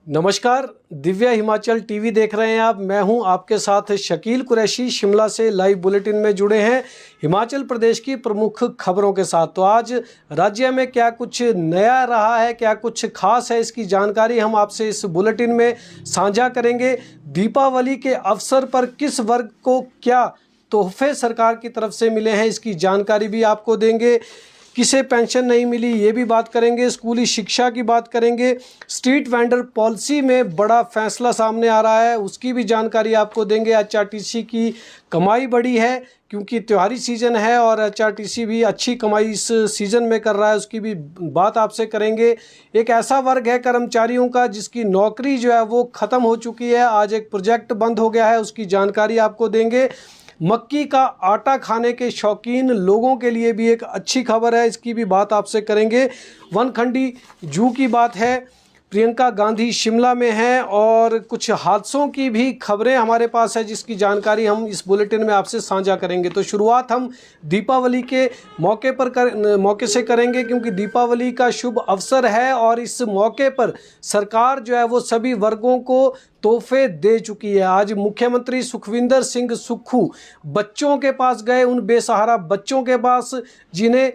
नमस्कार, दिव्या हिमाचल टीवी देख रहे हैं आप। मैं हूं आपके साथ शकील कुरैशी, शिमला से लाइव बुलेटिन में जुड़े हैं हिमाचल प्रदेश की प्रमुख खबरों के साथ। तो आज राज्य में क्या कुछ नया रहा है, क्या कुछ खास है, इसकी जानकारी हम आपसे इस बुलेटिन में साझा करेंगे। दीपावली के अवसर पर किस वर्ग को क्या तोहफे सरकार की तरफ से मिले हैं, इसकी जानकारी भी आपको देंगे। किसे पेंशन नहीं मिली, ये भी बात करेंगे। स्कूली शिक्षा की बात करेंगे। स्ट्रीट वेंडर पॉलिसी में बड़ा फैसला सामने आ रहा है, उसकी भी जानकारी आपको देंगे। एचआरटीसी की कमाई बढ़ी है क्योंकि त्योहारी सीज़न है और एचआरटीसी भी अच्छी कमाई इस सीज़न में कर रहा है, उसकी भी बात आपसे करेंगे। एक ऐसा वर्ग है कर्मचारियों का जिसकी नौकरी जो है वो ख़त्म हो चुकी है, आज एक प्रोजेक्ट बंद हो गया है, उसकी जानकारी आपको देंगे। मक्की का आटा खाने के शौकीन लोगों के लिए भी एक अच्छी खबर है, इसकी भी बात आपसे करेंगे। वनखंडी जू की बात है। प्रियंका गांधी शिमला में हैं और कुछ हादसों की भी खबरें हमारे पास है, जिसकी जानकारी हम इस बुलेटिन में आपसे साझा करेंगे। तो शुरुआत हम दीपावली के मौके से करेंगे, क्योंकि दीपावली का शुभ अवसर है और इस मौके पर सरकार जो है वो सभी वर्गों को तोहफे दे चुकी है। आज मुख्यमंत्री सुखविंदर सिंह सुक्खू बच्चों के पास गए, उन बेसहारा बच्चों के पास जिन्हें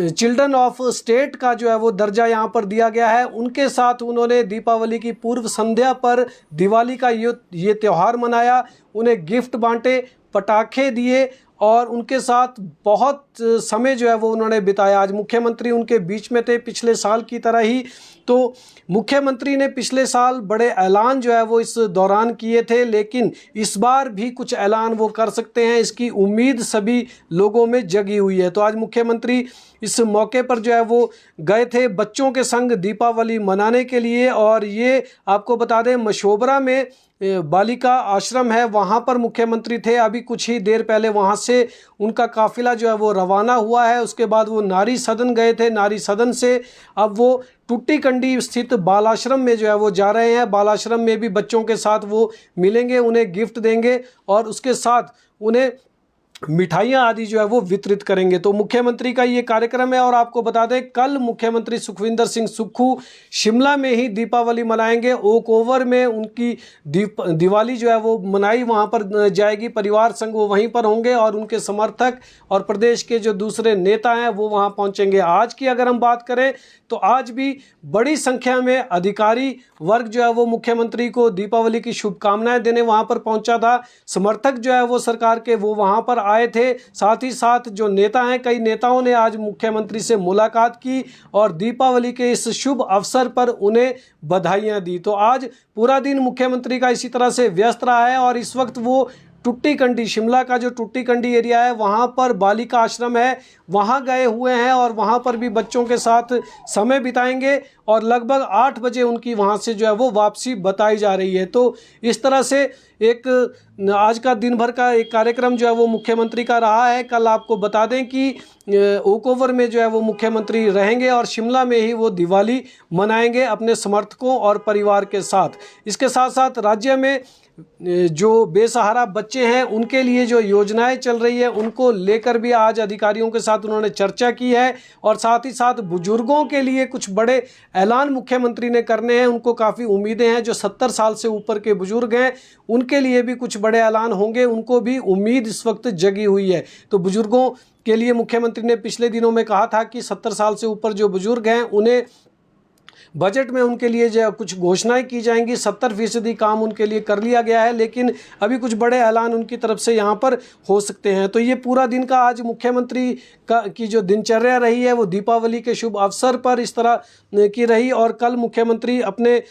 चिल्ड्रन ऑफ स्टेट का जो है वो दर्जा यहाँ पर दिया गया है, उनके साथ उन्होंने दीपावली की पूर्व संध्या पर दिवाली का ये त्यौहार मनाया। उन्हें गिफ्ट बांटे, पटाखे दिए और उनके साथ बहुत समय जो है वो उन्होंने बिताया। आज मुख्यमंत्री उनके बीच में थे, पिछले साल की तरह ही। तो मुख्यमंत्री ने पिछले साल बड़े ऐलान जो है वो इस दौरान किए थे, लेकिन इस बार भी कुछ ऐलान वो कर सकते हैं, इसकी उम्मीद सभी लोगों में जगी हुई है। तो आज मुख्यमंत्री इस मौके पर जो है वो गए थे बच्चों के संग दीपावली मनाने के लिए। और ये आपको बता दें, मशोबरा में बालिका आश्रम है, वहाँ पर मुख्यमंत्री थे। अभी कुछ ही देर पहले वहाँ से उनका काफिला जो है वो रवाना हुआ है। उसके बाद वो नारी सदन गए थे, नारी सदन से अब वो टुट्टीकंडी स्थित बाल आश्रम में जो है वो जा रहे हैं। बाल आश्रम में भी बच्चों के साथ वो मिलेंगे, उन्हें गिफ्ट देंगे और उसके साथ उन्हें मिठाइयाँ आदि जो है वो वितरित करेंगे। तो मुख्यमंत्री का ये कार्यक्रम है। और आपको बता दें, कल मुख्यमंत्री सुखविंदर सिंह सुक्खू शिमला में ही दीपावली मनाएंगे। ओक ओवर में उनकी दिवाली जो है वो मनाई वहाँ पर जाएगी, परिवार संग वो वहीं पर होंगे और उनके समर्थक और प्रदेश के जो दूसरे नेता हैं वो वहाँ पहुँचेंगे। आज की अगर हम बात करें तो आज भी बड़ी संख्या में अधिकारी वर्ग जो है वो मुख्यमंत्री को दीपावली की शुभकामनाएं देने वहाँ पर पहुँचा था। समर्थक जो है वो सरकार के वो वहाँ पर आए थे। साथ ही साथ जो नेता हैं, कई नेताओं ने आज मुख्यमंत्री से मुलाकात की और दीपावली के इस शुभ अवसर पर उन्हें बधाइयाँ दी। तो आज पूरा दिन मुख्यमंत्री का इसी तरह से व्यस्त रहा है और इस वक्त वो टुट्टीकंडी, शिमला का जो टुट्टीकंडी एरिया है वहाँ पर बालिका आश्रम है, वहाँ गए हुए हैं और वहाँ पर भी बच्चों के साथ समय बिताएंगे और लगभग 8 बजे उनकी वहाँ से जो है वो वापसी बताई जा रही है। तो इस तरह से एक आज का दिन भर का एक कार्यक्रम जो है वो मुख्यमंत्री का रहा है। कल आपको बता दें कि ओक ओवर में जो है वो मुख्यमंत्री रहेंगे और शिमला में ही वो दिवाली मनाएंगे अपने समर्थकों और परिवार के साथ। इसके साथ साथ राज्य में जो बेसहारा बच्चे हैं उनके लिए जो योजनाएं चल रही है उनको लेकर भी आज अधिकारियों के साथ उन्होंने चर्चा की है। और साथ ही साथ बुजुर्गों के लिए कुछ बड़े ऐलान मुख्यमंत्री ने करने हैं। उनको काफ़ी उम्मीदें हैं, जो 70 साल से ऊपर के बुजुर्ग हैं उनके लिए भी कुछ बड़े ऐलान होंगे, उनको भी उम्मीद इस वक्त जगी हुई है। तो बुजुर्गों के लिए मुख्यमंत्री ने पिछले दिनों में कहा था कि 70 साल से ऊपर जो बुजुर्ग हैं उन्हें बजट में उनके लिए जो कुछ घोषणाएं की जाएंगी। 70% काम उनके लिए कर लिया गया है, लेकिन अभी कुछ बड़े ऐलान उनकी तरफ से यहाँ पर हो सकते हैं। तो ये पूरा दिन का आज मुख्यमंत्री की जो दिनचर्या रही है वो दीपावली के शुभ अवसर पर इस तरह की रही। और कल मुख्यमंत्री अपने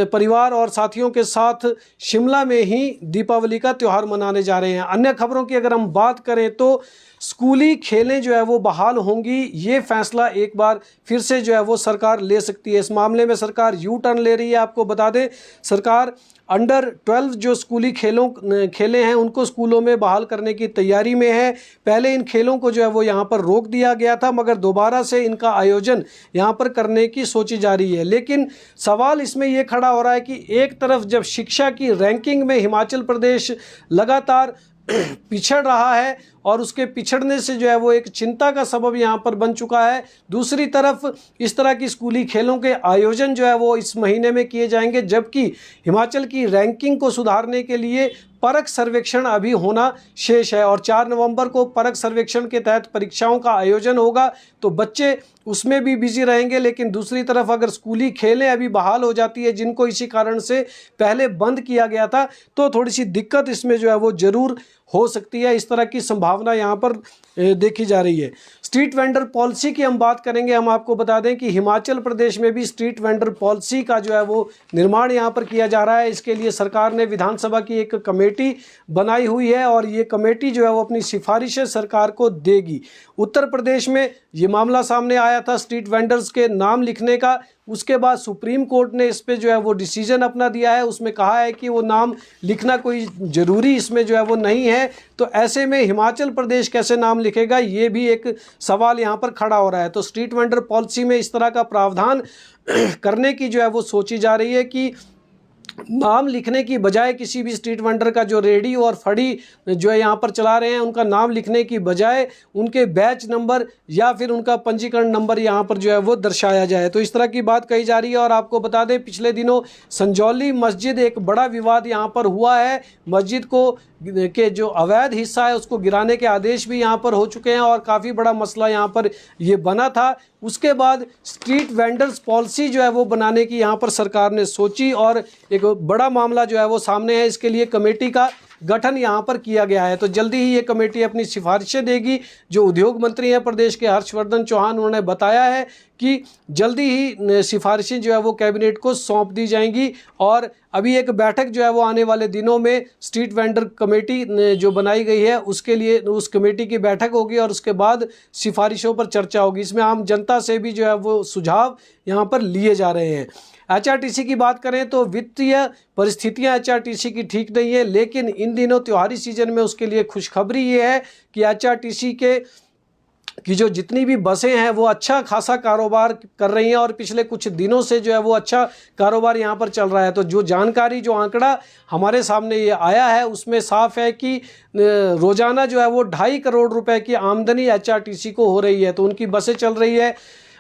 परिवार और साथियों के साथ शिमला में ही दीपावली का त्यौहार मनाने जा रहे हैं। अन्य खबरों की अगर हम बात करें तो स्कूली खेलें जो है वो बहाल होंगी, ये फैसला एक बार फिर से जो है वो सरकार ले सकती है। इस मामले में सरकार यू टर्न ले रही है। आपको बता दें, सरकार अंडर 12 जो स्कूली खेलें हैं उनको स्कूलों में बहाल करने की तैयारी में है। पहले इन खेलों को जो है वो यहाँ पर रोक दिया गया था, मगर दोबारा से इनका आयोजन यहाँ पर करने की सोची जा रही है। लेकिन सवाल इसमें ये खड़ा हो रहा है कि एक तरफ जब शिक्षा की रैंकिंग में हिमाचल प्रदेश लगातार पिछड़ रहा है और उसके पिछड़ने से जो है वो एक चिंता का सबब यहाँ पर बन चुका है। दूसरी तरफ इस तरह की स्कूली खेलों के आयोजन जो है वो इस महीने में किए जाएंगे, जबकि हिमाचल की रैंकिंग को सुधारने के लिए परख सर्वेक्षण अभी होना शेष है और 4 नवंबर को परख सर्वेक्षण के तहत परीक्षाओं का आयोजन होगा, तो बच्चे उसमें भी बिजी रहेंगे। लेकिन दूसरी तरफ अगर स्कूली खेलें अभी बहाल हो जाती है, जिनको इसी कारण से पहले बंद किया गया था, तो थोड़ी सी दिक्कत इसमें जो है वो ज़रूर हो सकती है। इस तरह की संभावना यहाँ पर देखी जा रही है। स्ट्रीट वेंडर पॉलिसी की हम बात करेंगे। हम आपको बता दें कि हिमाचल प्रदेश में भी स्ट्रीट वेंडर पॉलिसी का जो है वो निर्माण यहाँ पर किया जा रहा है। इसके लिए सरकार ने विधानसभा की एक कमेटी बनाई हुई है और ये कमेटी जो है वो अपनी सिफारिशें सरकार को देगी। उत्तर प्रदेश में ये मामला सामने आया था स्ट्रीट वेंडर्स के नाम लिखने का, उसके बाद सुप्रीम कोर्ट ने इस पे जो है वो डिसीजन अपना दिया है। उसमें कहा है कि वो नाम लिखना कोई ज़रूरी इसमें जो है वो नहीं है। तो ऐसे में हिमाचल प्रदेश कैसे नाम लिखेगा, ये भी एक सवाल यहाँ पर खड़ा हो रहा है। तो स्ट्रीट वेंडर पॉलिसी में इस तरह का प्रावधान करने की जो है वो सोची जा रही है कि नाम लिखने की बजाय किसी भी स्ट्रीट वेंडर का जो रेडी और फड़ी जो है यहाँ पर चला रहे हैं, उनका नाम लिखने की बजाय उनके बैच नंबर या फिर उनका पंजीकरण नंबर यहाँ पर जो है वो दर्शाया जाए। तो इस तरह की बात कही जा रही है। और आपको बता दें, पिछले दिनों संजौली मस्जिद एक बड़ा विवाद यहाँ पर हुआ है। मस्जिद को के जो अवैध हिस्सा है उसको गिराने के आदेश भी यहाँ पर हो चुके हैं और काफ़ी बड़ा मसला यहाँ पर ये बना था। उसके बाद स्ट्रीट वेंडर्स पॉलिसी जो है वो बनाने की यहाँ पर सरकार ने सोची और एक बड़ा मामला जो है वो सामने है। इसके लिए कमेटी का गठन यहाँ पर किया गया है। तो जल्दी ही ये कमेटी अपनी सिफारिशें देगी। जो उद्योग मंत्री हैं प्रदेश के हर्षवर्धन चौहान, उन्होंने बताया है कि जल्दी ही सिफारिशें जो है वो कैबिनेट को सौंप दी जाएंगी। और अभी एक बैठक जो है वो आने वाले दिनों में स्ट्रीट वेंडर कमेटी जो बनाई गई है उसके लिए उस कमेटी की बैठक होगी और उसके बाद सिफारिशों पर चर्चा होगी। इसमें आम जनता से भी जो है वो सुझाव यहाँ पर लिए जा रहे हैं। HRTC की बात करें तो वित्तीय परिस्थितियां HRTC की ठीक नहीं है, लेकिन इन दिनों त्योहारी सीजन में उसके लिए खुशखबरी ये है कि HRTC की जो जितनी भी बसें हैं वो अच्छा खासा कारोबार कर रही हैं और पिछले कुछ दिनों से जो है वो अच्छा कारोबार यहाँ पर चल रहा है। तो जो जानकारी, जो आंकड़ा हमारे सामने ये आया है उसमें साफ है कि रोज़ाना जो है वो 2.5 करोड़ रुपए की आमदनी HRTC को हो रही है। तो उनकी बसें चल रही है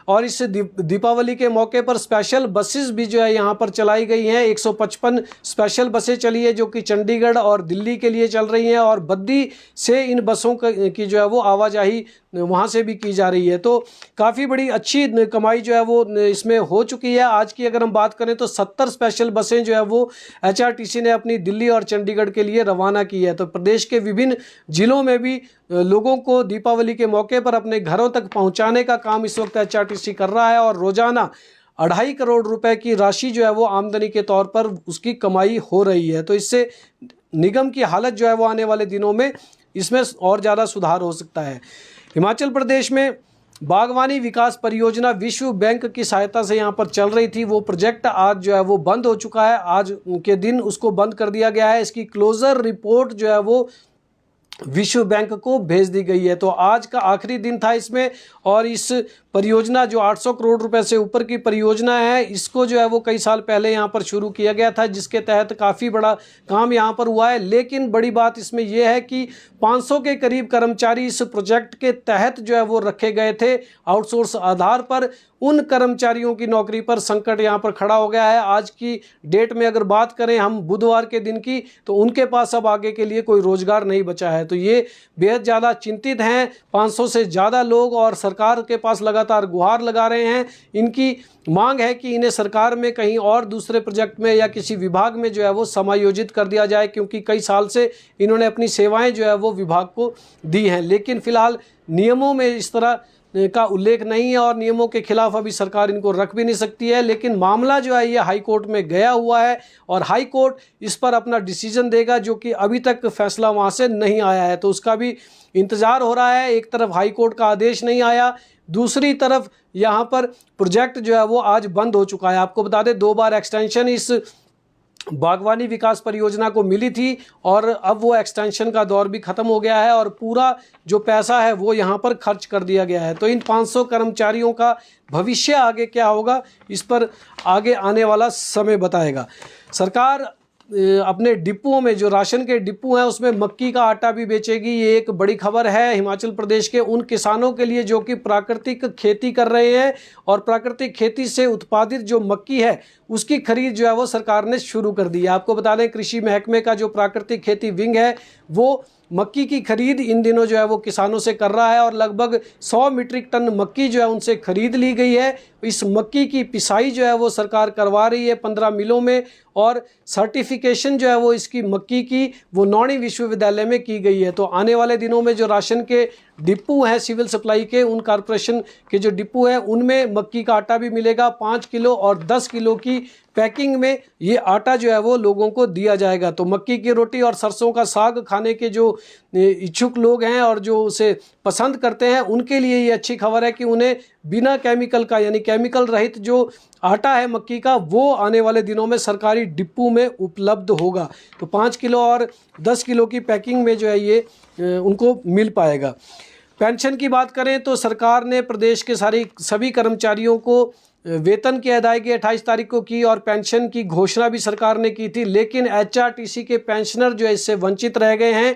और इस दीपावली के मौके पर स्पेशल बसेस भी जो है यहाँ पर चलाई गई हैं। 155 स्पेशल बसें चली है जो कि चंडीगढ़ और दिल्ली के लिए चल रही हैं और बद्दी से इन बसों की जो है वो आवाजाही वहाँ से भी की जा रही है। तो काफ़ी बड़ी अच्छी कमाई जो है वो इसमें हो चुकी है। आज की अगर हम बात करें तो 70 स्पेशल बसें जो है वो HRTC ने अपनी दिल्ली और चंडीगढ़ के लिए रवाना की है। तो प्रदेश के विभिन्न जिलों में भी लोगों को दीपावली के मौके पर अपने घरों तक पहुँचाने का काम इस वक्त HRTC कर रहा है और रोज़ाना 2.5 करोड़ रुपए की राशि जो है वो आमदनी के तौर पर उसकी कमाई हो रही है। तो इससे निगम की हालत जो है वो आने वाले दिनों में इसमें और ज़्यादा सुधार हो सकता है। हिमाचल प्रदेश में बागवानी विकास परियोजना विश्व बैंक की सहायता से यहाँ पर चल रही थी, वो प्रोजेक्ट आज जो है वो बंद हो चुका है। आज के दिन उसको बंद कर दिया गया है। इसकी क्लोजर रिपोर्ट जो है वो विश्व बैंक को भेज दी गई है। तो आज का आखिरी दिन था इसमें और इस परियोजना जो 800 करोड़ रुपए से ऊपर की परियोजना है, इसको जो है वो कई साल पहले यहाँ पर शुरू किया गया था, जिसके तहत काफ़ी बड़ा काम यहाँ पर हुआ है। लेकिन बड़ी बात इसमें यह है कि 500 के करीब कर्मचारी इस प्रोजेक्ट के तहत जो है वो रखे गए थे आउटसोर्स आधार पर। उन कर्मचारियों की नौकरी पर संकट यहाँ पर खड़ा हो गया है। आज की डेट में अगर बात करें हम बुधवार के दिन की, तो उनके पास अब आगे के लिए कोई रोजगार नहीं बचा है। तो ये बेहद ज़्यादा चिंतित हैं 500 से ज़्यादा लोग और सरकार के पास लगातार गुहार लगा रहे हैं। इनकी मांग है कि इन्हें सरकार में कहीं और दूसरे प्रोजेक्ट में या किसी विभाग में जो है वो समायोजित कर दिया जाए, क्योंकि कई साल से इन्होंने अपनी सेवाएं जो है वो विभाग को दी हैं। लेकिन फिलहाल नियमों में इस तरह का उल्लेख नहीं है और नियमों के खिलाफ अभी सरकार इनको रख भी नहीं सकती है। लेकिन मामला जो है ये हाई कोर्ट में गया हुआ है और हाई कोर्ट इस पर अपना डिसीजन देगा, जो कि अभी तक फैसला वहाँ से नहीं आया है। तो उसका भी इंतज़ार हो रहा है। एक तरफ हाई कोर्ट का आदेश नहीं आया, दूसरी तरफ यहाँ पर प्रोजेक्ट जो है वो आज बंद हो चुका है। आपको बता दें 2 बार एक्सटेंशन इस बागवानी विकास परियोजना को मिली थी और अब वो एक्सटेंशन का दौर भी ख़त्म हो गया है और पूरा जो पैसा है वो यहाँ पर खर्च कर दिया गया है। तो इन 500 कर्मचारियों का भविष्य आगे क्या होगा, इस पर आगे आने वाला समय बताएगा। सरकार अपने डिपुओं में, जो राशन के डिपो हैं उसमें मक्की का आटा भी बेचेगी। ये एक बड़ी खबर है हिमाचल प्रदेश के उन किसानों के लिए जो कि प्राकृतिक खेती कर रहे हैं, और प्राकृतिक खेती से उत्पादित जो मक्की है उसकी खरीद जो है वो सरकार ने शुरू कर दी है। आपको बता दें, कृषि महकमे का जो प्राकृतिक खेती विंग है वो मक्की की खरीद इन दिनों जो है वो किसानों से कर रहा है, और लगभग 100 मीट्रिक टन मक्की जो है उनसे खरीद ली गई है। इस मक्की की पिसाई जो है वो सरकार करवा रही है 15 मिलों में, और सर्टिफिकेशन जो है वो इसकी मक्की की वो नौणी विश्वविद्यालय में की गई है। तो आने वाले दिनों में जो राशन के डिपो हैं सिविल सप्लाई के, उन कॉरपोरेशन के जो डिपो हैं उनमें मक्की का आटा भी मिलेगा। 5 किलो और 10 किलो की पैकिंग में ये आटा जो है वो लोगों को दिया जाएगा। तो मक्की की रोटी और सरसों का साग खाने के जो इच्छुक लोग हैं और जो उसे पसंद करते हैं उनके लिए ये अच्छी खबर है कि उन्हें बिना केमिकल का, यानी केमिकल रहित जो आटा है मक्की का, वो आने वाले दिनों में सरकारी डिपो में उपलब्ध होगा। तो 5 किलो और 10 किलो की पैकिंग में जो है ये उनको मिल पाएगा। पेंशन की बात करें तो सरकार ने प्रदेश के सभी कर्मचारियों को वेतन की अदायगी 28 तारीख को की, और पेंशन की घोषणा भी सरकार ने की थी, लेकिन एचआरटीसी के पेंशनर जो है इससे वंचित रह गए हैं।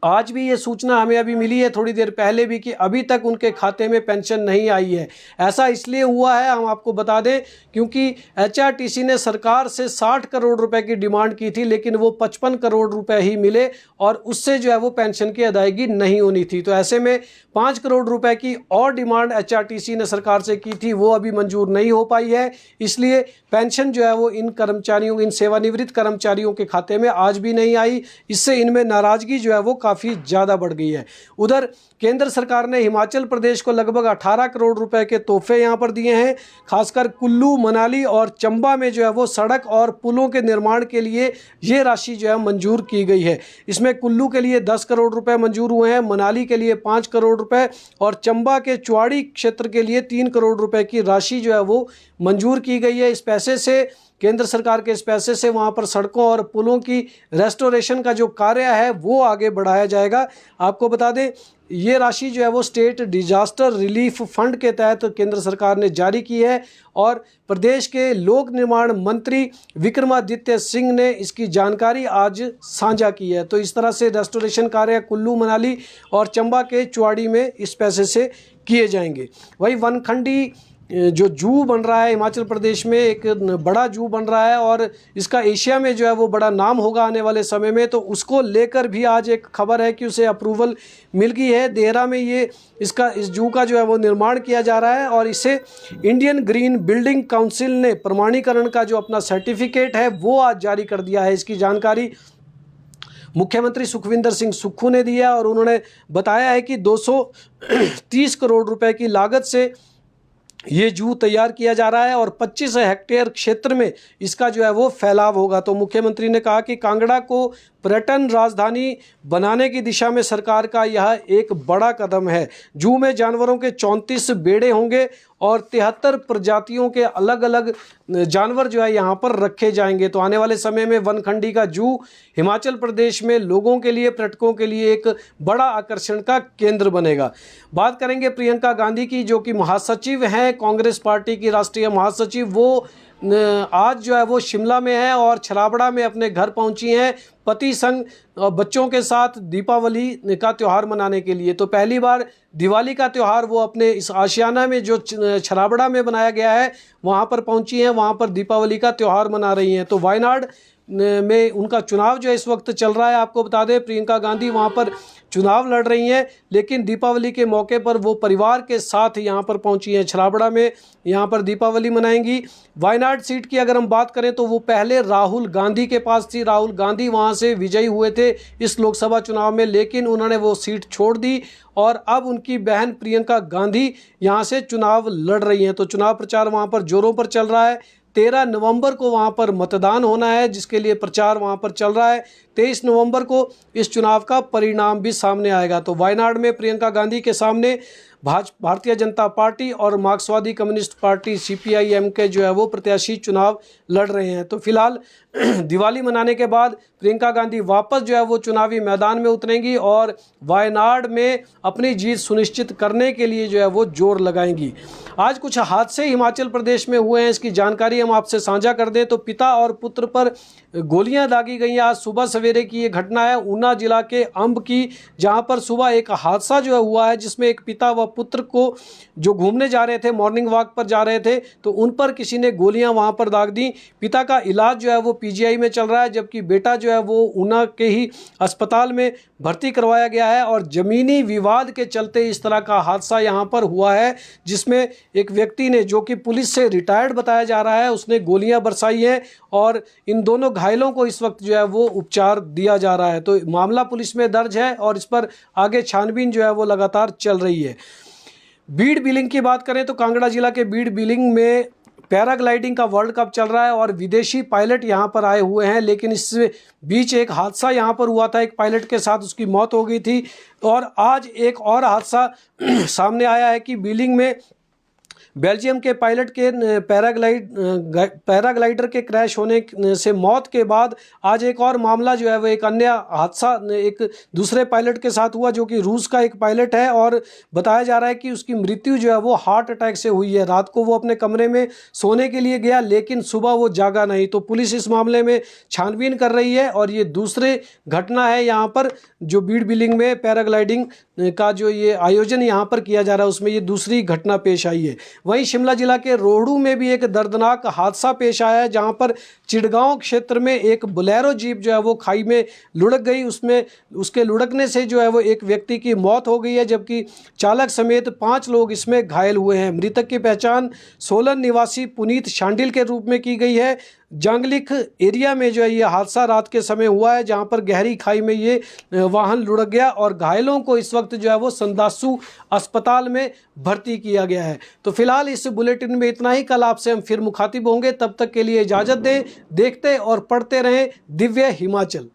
आज भी ये सूचना हमें अभी मिली है थोड़ी देर पहले भी कि अभी तक उनके खाते में पेंशन नहीं आई है। ऐसा इसलिए हुआ है, हम आपको बता दें, क्योंकि एचआरटीसी ने सरकार से 60 करोड़ रुपए की डिमांड की थी, लेकिन वो 55 करोड़ रुपए ही मिले, और उससे जो है वो पेंशन की अदायगी नहीं होनी थी। तो ऐसे में 5 करोड़ रुपए की और डिमांड एचआरटीसी ने सरकार से की थी, वो अभी मंजूर नहीं हो पाई है। इसलिए पेंशन जो है वो इन कर्मचारियों, इन सेवानिवृत्त कर्मचारियों के खाते में आज भी नहीं आई। इससे इनमें नाराजगी जो है वो काफ़ी ज़्यादा बढ़ गई है। उधर केंद्र सरकार ने हिमाचल प्रदेश को लगभग 18 करोड़ रुपए के तोहफे यहाँ पर दिए हैं। खासकर कुल्लू, मनाली और चंबा में जो है वो सड़क और पुलों के निर्माण के लिए ये राशि जो है मंजूर की गई है। इसमें कुल्लू के लिए 10 करोड़ रुपए मंजूर हुए हैं, मनाली के लिए 5 करोड़ रुपए और चंबा के चुवाड़ी क्षेत्र के लिए 3 करोड़ रुपए की राशि जो है वो मंजूर की गई है। इस पैसे से, केंद्र सरकार के इस पैसे से वहाँ पर सड़कों और पुलों की रेस्टोरेशन का जो कार्य है वो आगे बढ़ाया जाएगा। आपको बता दें, ये राशि जो है वो स्टेट डिजास्टर रिलीफ फंड के तहत केंद्र सरकार ने जारी की है, और प्रदेश के लोक निर्माण मंत्री विक्रमादित्य सिंह ने इसकी जानकारी आज साझा की है। तो इस तरह से रेस्टोरेशन कार्य कुल्लू, मनाली और चंबा के चुवाड़ी में इस पैसे से किए जाएंगे। वही वनखंडी जो जू बन रहा है हिमाचल प्रदेश में, एक बड़ा जू बन रहा है और इसका एशिया में जो है वो बड़ा नाम होगा आने वाले समय में, तो उसको लेकर भी आज एक खबर है कि उसे अप्रूवल मिल गई है। देहरा में इस जू का जो है वो निर्माण किया जा रहा है, और इसे इंडियन ग्रीन बिल्डिंग काउंसिल ने प्रमाणीकरण का जो अपना सर्टिफिकेट है वो आज जारी कर दिया है। इसकी जानकारी मुख्यमंत्री सुखविंदर सिंह सुक्खू ने दिया, और उन्होंने बताया है कि 230 करोड़ रुपए की लागत से ये जू तैयार किया जा रहा है, और 25 हेक्टेयर क्षेत्र में इसका जो है वो फैलाव होगा। तो मुख्यमंत्री ने कहा कि कांगड़ा को पर्यटन राजधानी बनाने की दिशा में सरकार का यह एक बड़ा कदम है। जू में जानवरों के 34 बेड़े होंगे और 73 प्रजातियों के अलग अलग जानवर जो है यहाँ पर रखे जाएंगे। तो आने वाले समय में वनखंडी का जू हिमाचल प्रदेश में लोगों के लिए, पर्यटकों के लिए एक बड़ा आकर्षण का केंद्र बनेगा। बात करेंगे प्रियंका गांधी की, जो कि महासचिव हैं कांग्रेस पार्टी की राष्ट्रीय महासचिव। वो आज जो है वो शिमला में है और छराबड़ा में अपने घर पहुंची हैं पति संग बच्चों के साथ दीपावली का त्यौहार मनाने के लिए। तो पहली बार दिवाली का त्यौहार वो अपने इस आशियाना में जो छराबड़ा में बनाया गया है वहाँ पर पहुंची हैं, वहाँ पर दीपावली का त्यौहार मना रही हैं। तो वायनाड में उनका चुनाव जो इस वक्त चल रहा है, आपको बता दें प्रियंका गांधी वहाँ पर चुनाव लड़ रही हैं, लेकिन दीपावली के मौके पर वो परिवार के साथ यहाँ पर पहुँची हैं छराबड़ा में, यहाँ पर दीपावली मनाएंगी। वायनाड सीट की अगर हम बात करें तो वो पहले राहुल गांधी के पास थी। राहुल गांधी वहाँ से विजयी हुए थे इस लोकसभा चुनाव में, लेकिन उन्होंने वो सीट छोड़ दी और अब उनकी बहन प्रियंका गांधी यहाँ से चुनाव लड़ रही हैं। तो चुनाव प्रचार वहाँ पर जोरों पर चल रहा है। 13 नवंबर को वहाँ पर मतदान होना है, जिसके लिए प्रचार वहाँ पर चल रहा है। 23 नवंबर को इस चुनाव का परिणाम भी सामने आएगा। तो वायनाड में प्रियंका गांधी के सामने भारतीय जनता पार्टी और मार्क्सवादी कम्युनिस्ट पार्टी CPI-M के जो है वो प्रत्याशी चुनाव लड़ रहे हैं। तो फिलहाल दिवाली मनाने के बाद प्रियंका गांधी वापस जो है वो चुनावी मैदान में उतरेंगी और वायनाड में अपनी जीत सुनिश्चित करने के लिए जो है वो जोर लगाएंगी। आज कुछ हादसे हिमाचल प्रदेश में हुए हैं, इसकी जानकारी हम आपसे साझा कर दें तो पिता और पुत्र पर गोलियां दागी गई। आज सुबह सवेरे की ये घटना है ऊना जिला के अंब की, जहां पर सुबह एक हादसा जो है हुआ है जिसमें एक पिता व पुत्र को जो घूमने जा रहे थे, मॉर्निंग वॉक पर जा रहे थे, तो उन पर किसी ने गोलियां वहां पर दाग दी। पिता का इलाज जो है वो PGI में चल रहा है, जबकि बेटा जो है वो ऊना के ही अस्पताल में भर्ती करवाया गया है। और ज़मीनी विवाद के चलते इस तरह का हादसा यहाँ पर हुआ है, जिसमें एक व्यक्ति ने, जो कि पुलिस से रिटायर्ड बताया जा रहा है, उसने गोलियां बरसाई हैं और इन दोनों घायलों को इस वक्त जो है वो उपचार दिया जा रहा है। तो मामला पुलिस में दर्ज है और इस पर आगे छानबीन जो है वो लगातार चल रही है। बीड़ बिलिंग की बात करें तो कांगड़ा जिला के बीड़ बिलिंग में पैराग्लाइडिंग का वर्ल्ड कप चल रहा है और विदेशी पायलट यहां पर आए हुए हैं, लेकिन इस बीच एक हादसा यहां पर हुआ था, एक पायलट के साथ उसकी मौत हो गई थी। और आज एक और हादसा सामने आया है कि बिलिंग में बेल्जियम के पायलट के पैराग्लाइडर के क्रैश होने से मौत के बाद आज एक और मामला जो है वो एक अन्य हादसा एक दूसरे पायलट के साथ हुआ, जो कि रूस का एक पायलट है और बताया जा रहा है कि उसकी मृत्यु जो है वो हार्ट अटैक से हुई है। रात को वो अपने कमरे में सोने के लिए गया, लेकिन सुबह वो जागा नहीं। तो पुलिस इस मामले में छानबीन कर रही है और ये दूसरे घटना है यहाँ पर, जो बीड़ बिलिंग में पैराग्लाइडिंग का जो ये आयोजन यहाँ पर किया जा रहा है उसमें ये दूसरी घटना पेश आई है। वहीं शिमला जिला के रोहड़ू में भी एक दर्दनाक हादसा पेश आया है, जहां पर चिड़गांव क्षेत्र में एक बोलेरो जीप जो है वो खाई में लुढ़क गई। उसमें उसके लुढ़कने से जो है वो एक व्यक्ति की मौत हो गई है, जबकि चालक समेत 5 लोग इसमें घायल हुए हैं। मृतक की पहचान सोलन निवासी पुनीत शांडिल के रूप में की गई है। जंगलिक एरिया में जो है ये हादसा रात के समय हुआ है, जहां पर गहरी खाई में ये वाहन लुढ़क गया और घायलों को इस वक्त जो है वो संदासू अस्पताल में भर्ती किया गया है। तो फिलहाल इस बुलेटिन में इतना ही। कल आपसे हम फिर मुखातिब होंगे, तब तक के लिए इजाज़त दें। देखते और पढ़ते रहें दिव्य हिमाचल।